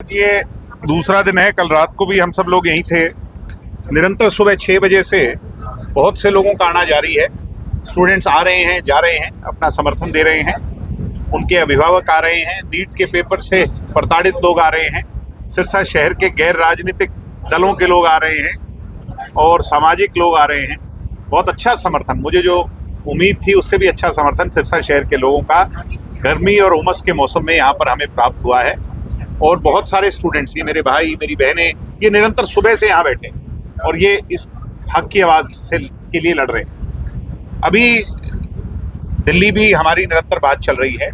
ये दूसरा दिन है। कल रात को भी हम सब लोग यहीं थे। निरंतर सुबह 6 बजे से बहुत से लोगों का आना जारी है। स्टूडेंट्स आ रहे हैं, जा रहे हैं, अपना समर्थन दे रहे हैं। उनके अभिभावक आ रहे हैं। नीट के पेपर से प्रताड़ित लोग आ रहे हैं। सिरसा शहर के गैर राजनीतिक दलों के लोग आ रहे हैं और सामाजिक लोग आ रहे हैं। बहुत अच्छा समर्थन, मुझे जो उम्मीद थी उससे भी अच्छा समर्थन सिरसा शहर के लोगों का गर्मी और उमस के मौसम में यहाँ पर हमें प्राप्त हुआ है। और बहुत सारे स्टूडेंट्स, ये मेरे भाई, मेरी बहनें, ये निरंतर सुबह से यहाँ बैठे और ये इस हक की आवाज़ से के लिए लड़ रहे हैं। अभी दिल्ली भी हमारी निरंतर बात चल रही है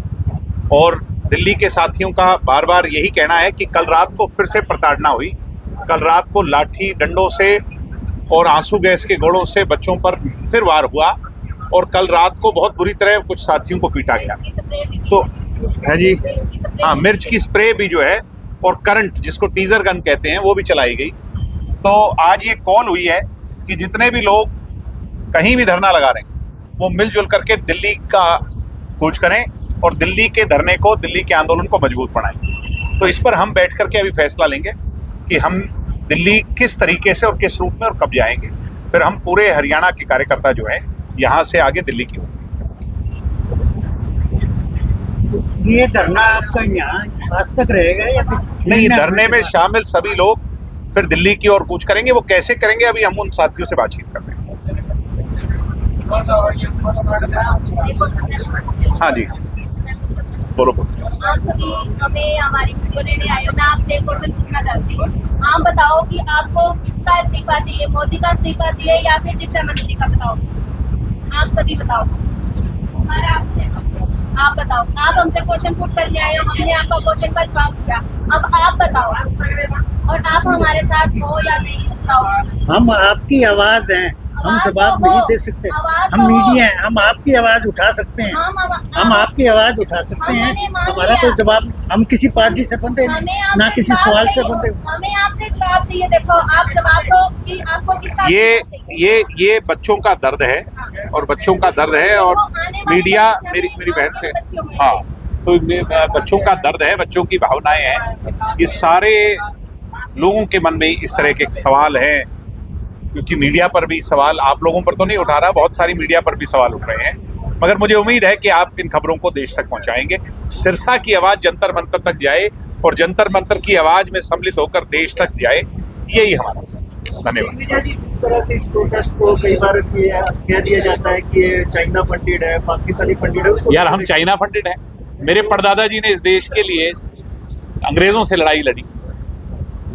और दिल्ली के साथियों का बार बार यही कहना है कि कल रात को फिर से प्रताड़ना हुई। कल रात को लाठी डंडों से और आंसू गैस के गोलों से बच्चों पर फिर वार हुआ और कल रात को बहुत बुरी तरह कुछ साथियों को पीटा गया। तो है जी, हाँ, मिर्च की स्प्रे भी जो है और करंट, जिसको टीजर गन कहते हैं, वो भी चलाई गई। तो आज ये कॉल हुई है कि जितने भी लोग कहीं भी धरना लगा रहे हैं वो मिलजुल करके दिल्ली का कूच करें और दिल्ली के धरने को, दिल्ली के आंदोलन को मजबूत बनाएं। तो इस पर हम बैठ करके अभी फैसला लेंगे कि हम दिल्ली किस तरीके से और किस रूप में और कब जाएंगे। फिर हम पूरे हरियाणा के कार्यकर्ता जो है यहाँ से आगे दिल्ली की ओर। ये धरना आपका यहाँ आज तक रहेगा या नहीं, धरने में शामिल सभी लोग फिर दिल्ली की ओर कूच करेंगे। वो कैसे करेंगे अभी हम उन साथियों से बातचीत कर रहे हैं। हाँ जी, बोलो। आप सभी हमें हमारी वीडियो लेने आए हो। मैं आपसे एक क्वेश्चन पूछना चाहती हूँ। आप बताओ कि आपको किसका इस्तीफा चाहिए, मोदी का इस्तीफा चाहिए या फिर शिक्षा मंत्री का? बताओ, आप सभी बताओ। आप बताओ, आप हमसे क्वेश्चन पुट करने आए हो, हमने आपका क्वेश्चन का जवाब दिया। अब आप बताओ, और आप हमारे साथ हो या नहीं, बताओ। हम आपकी आवाज हैं, हम जवाब नहीं दे सकते। हम मीडिया हैं, हम आपकी आवाज उठा सकते हैं। हम आपकी आवाज उठा सकते हैं। हमारा कोई जवाब, हम किसी पार्टी से बंधे नहीं, ना किसी सवाल से बंधे। हमें आपसे जवाब चाहिए। देखो, आप जवाब दो कि आपको किसका ये बच्चों का दर्द है और बच्चों का दर्द है और मीडिया, मेरी बहन से, हाँ, तो बच्चों का दर्द है, बच्चों की भावनाएं हैं। ये सारे लोगों के मन में इस तरह के सवाल हैं, क्योंकि मीडिया पर भी सवाल, आप लोगों पर तो नहीं उठा रहा, बहुत सारी मीडिया पर भी सवाल उठ रहे हैं। मगर मुझे उम्मीद है कि आप इन खबरों को देश तक पहुंचाएंगे। सिरसा की आवाज जंतर मंतर तक जाए और जंतर मंतर की आवाज में सम्मिलित होकर देश तक जाए, यही हमारा। धन्यवाद। विजय जी, जिस तरह से इस प्रोटेस्ट को कई बार कह दिया जाता है कि ये चाइना फंडेड है, पाकिस्तानी फंडेड है, उसको यार, हम चाइना फंडेड हैं? मेरे परदादा जी ने इस देश के लिए अंग्रेजों से लड़ाई लड़ी,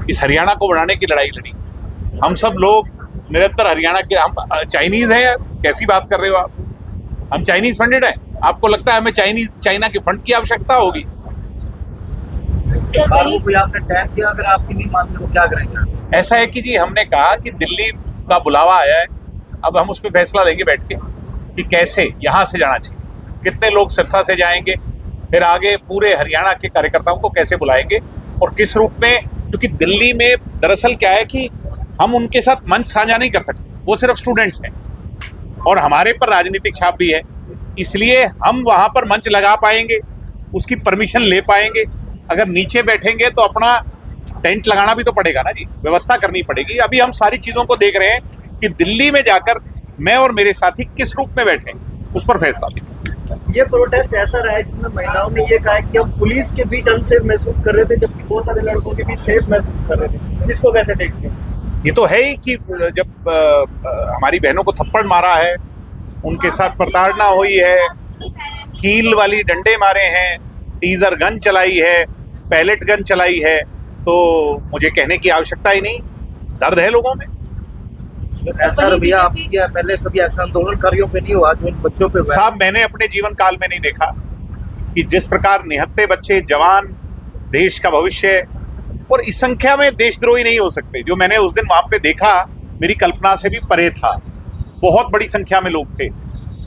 इस हरियाणा को बनाने की लड़ाई लड़ी। हम सब लोग निरंतर हरियाणा के, हम चाइनीज हैं? कैसी बात कर रहे हो आप? हम चाइनीज फंडेड हैं? आपको लगता है हमें चाइना के फंड की आवश्यकता होगी? आपने टैग किया, अगर आपकी नहीं मानते तो क्या करेंगे? ऐसा है कि जी, हमने कहा कि दिल्ली का बुलावा आया है, अब हम उस पर फैसला लेंगे बैठ के कि कैसे यहाँ से जाना चाहिए, कितने लोग सिरसा से जाएंगे, फिर आगे पूरे हरियाणा के कार्यकर्ताओं को कैसे बुलाएंगे और किस रूप में। क्योंकि दिल्ली में दरअसल क्या है कि हम उनके साथ मंच साझा नहीं कर सकते, वो सिर्फ स्टूडेंट्स हैं और हमारे पर राजनीतिक छाप भी है, इसलिए हम वहां पर मंच लगा पाएंगे, उसकी परमिशन ले पाएंगे। अगर नीचे बैठेंगे तो अपना टेंट लगाना भी तो पड़ेगा ना जी, व्यवस्था करनी पड़ेगी। अभी हम सारी चीजों को देख रहे हैं कि दिल्ली में जाकर मैं और मेरे साथी किस रूप में बैठे, उस पर फैसला लेंगे। ये प्रोटेस्ट ऐसा रहा है जिसमें महिलाओं ने ये कहा है कि हम पुलिस के बीच अनसेफ महसूस कर रहे थे, जबकि बहुत सारे लड़कों के बीच सेफ महसूस कर रहे थे। इसको कैसे देखते हैं? ये तो है ही कि जब हमारी बहनों को थप्पड़ मारा है, उनके साथ प्रताड़ना हुई है, कील वाली डंडे मारे हैं, टीजर गन चलाई है, पैलेट गन चलाई है, तो मुझे कहने की आवश्यकता ही नहीं। दर्द है लोगों में। ऐसा रवैया आप किया पहले कभी ऐसा आंदोलनकारियों पे नहीं हुआ जो इन बच्चों पे हुआ? साहब, मैंने अपने जीवन काल में नहीं देखा कि जिस प्रकार निहत्थे बच्चे, जवान, देश का भविष्य, और इस संख्या में देशद्रोही नहीं हो सकते। जो मैंने उस दिन वहां पे देखा मेरी कल्पना से भी परे था। बहुत बड़ी संख्या में लोग थे।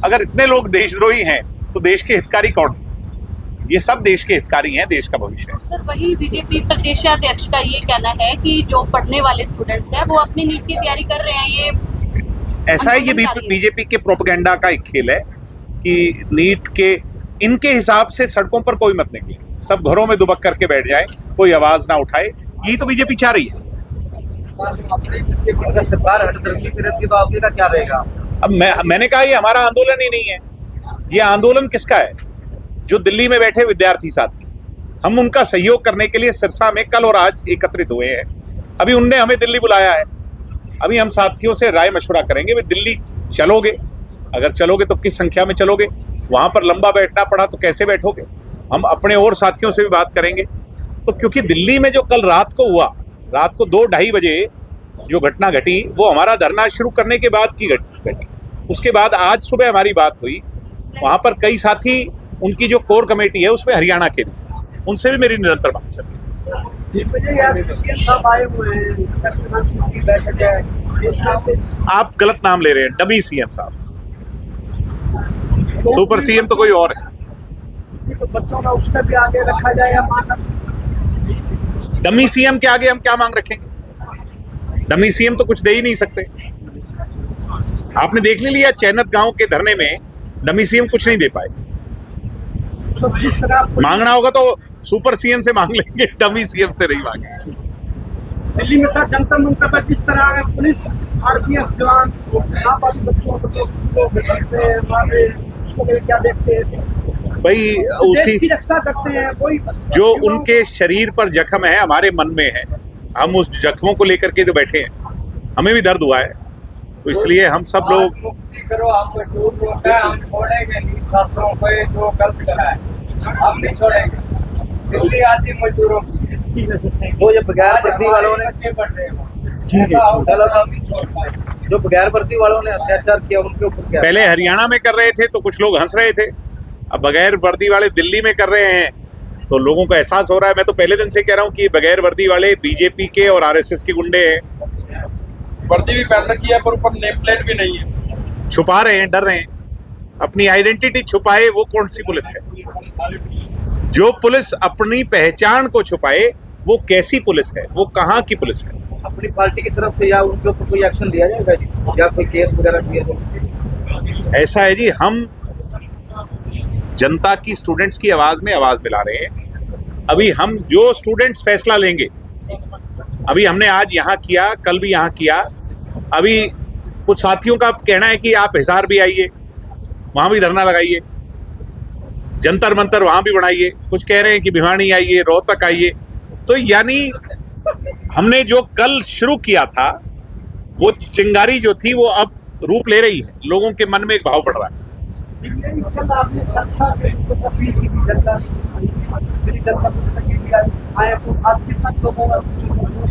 अगर इतने लोग देशद्रोही हैं तो देश के हितकारी कौन? ये सब देश के हितकारी हैं, देश का भविष्य है। सर, वही बीजेपी प्रदेशाध्यक्ष का ये कहना है कि जो पढ़ने वाले स्टूडेंट्स हैं वो अपनी नीट की तैयारी कर रहे हैं। ये ऐसा है, ये बीजेपी के प्रोपेगेंडा का एक खेल है कि नीट के, इनके हिसाब से सड़कों पर कोई मत निकले। सब घरों में दुबक करके बैठ जाए, कोई आवाज ना उठाए। यही तो बीजेपी चाह रही है। अगर सरकार हटदर्मी करेगी तो आपका क्या रहेगा? अब मैंने कहा ये हमारा आंदोलन ही नहीं है। ये आंदोलन किसका है? जो दिल्ली में बैठे विद्यार्थी साथी, हम उनका सहयोग करने के लिए सिरसा में कल और आज एकत्रित हुए हैं। अभी उनने हमें दिल्ली बुलाया है। अभी हम साथियों से राय मशवरा करेंगे। वे दिल्ली चलोगे? अगर चलोगे तो किस संख्या में चलोगे? वहां पर लंबा बैठना पड़ा तो कैसे बैठोगे? हम अपने और साथियों से भी बात करेंगे। तो क्योंकि दिल्ली में जो कल रात को हुआ, रात को 2-2:30 बजे जो घटना घटी, वो हमारा धरना शुरू करने के बाद की घटी। उसके बाद आज सुबह हमारी बात हुई। वहां पर कई साथी, उनकी जो कोर कमेटी है उसमें हरियाणा के भी, उनसे भी मेरी निरंतर बात चल रही है। आप गलत नाम ले रहे हैं। डमी सीएम साहब, सुपर सीएम तो कोई और है। तो बच्चों का उसमें भी आगे रखा जाएगा। डमी सीएम के आगे हम क्या मांग रखेंगे? डमी सीएम तो कुछ दे ही नहीं सकते। आपने देख लिया चैनत गांव के धरने में डमी सीएम कुछ नहीं दे पाए। जिस तरह मांगना होगा तो सुपर सीएम से मांग लेंगे, डमी सीएम से नहीं मांगेंगे। दिल्ली में सर जंतर मंतर पर जिस तरह पुलिस आरपीएफ जवान नाबालिग बच्चों को घसीटते हैं, मारे, उसको क्या देखते हैं? भाई उसी की रक्षा करते हैं। वही जो उनके शरीर पर जख्म है हमारे मन में है। हम उस जख्मों को लेकर के तो बैठे हैं, हमें भी दर्द हुआ है। तो इसलिए हम सब लोग करो, हम छोड़ेंगे नहीं छात्रों को जो गलत करा है, हम नहीं छोड़ेंगे। दिल्ली आती मजदूरों की, वो जो बगैर वर्दी वालों ने, बच्चे पढ़ रहे हैं, जो बगैर वर्दी वालों ने अत्याचार किया उनके ऊपर क्या? पहले हरियाणा में कर रहे थे तो कुछ लोग हंस रहे थे, अब बगैर वर्दी वाले दिल्ली में कर रहे हैं तो लोगों को एहसास हो रहा है। मैं तो पहले दिन से कह रहा हूँ कि बगैर वर्दी वाले बीजेपी के और आरएसएस के गुंडे हैं। वर्दी भी पहन रखी है पर ऊपर नेम प्लेट भी नहीं है। छुपा रहे हैं, डर रहे हैं। अपनी आइडेंटिटी छुपाए वो कौन सी पुलिस है? जो पुलिस अपनी पहचान को छुपाए वो कैसी पुलिस है? वो कहाँ की पुलिस है? अपनी पार्टी की तरफ से या उनके ऊपर कोई एक्शन लिया जाएगा जी, या कोई केस वगैरह किया जाएगा? ऐसा है जी, हम जनता की, स्टूडेंट्स की आवाज में आवाज मिला रहे हैं। अभी हम जो स्टूडेंट्स फैसला लेंगे, अभी हमने आज यहाँ किया, कल भी यहाँ किया। अभी कुछ साथियों का कहना है कि आप हिसार भी आइए, वहां भी धरना लगाइए, जंतर मंतर वहां भी बनाइए। कुछ कह रहे हैं कि भिवानी आइए, रोहतक आइए। तो यानी हमने जो कल शुरू किया था वो चिंगारी जो थी वो अब रूप ले रही है। लोगों के मन में एक भाव बढ़ रहा है। कल आपने कुछ अपील की थी जनता से, आए तो आप कितना लोगों का?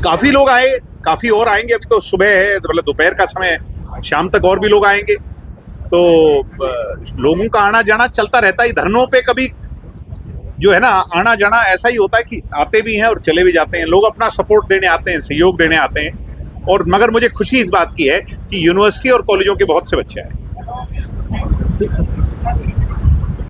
काफी लोग आए, काफी और आएंगे। अभी तो सुबह है, मतलब दोपहर का समय है, शाम तक और भी लोग आएंगे। तो लोगों का आना जाना चलता रहता है। धरनों पे कभी जो है ना, आना जाना ऐसा ही होता है कि आते भी हैं और चले भी जाते हैं। लोग अपना सपोर्ट देने आते हैं, सहयोग देने आते हैं। और मगर मुझे खुशी इस बात की है कि यूनिवर्सिटी और कॉलेजों के बहुत से बच्चे आए।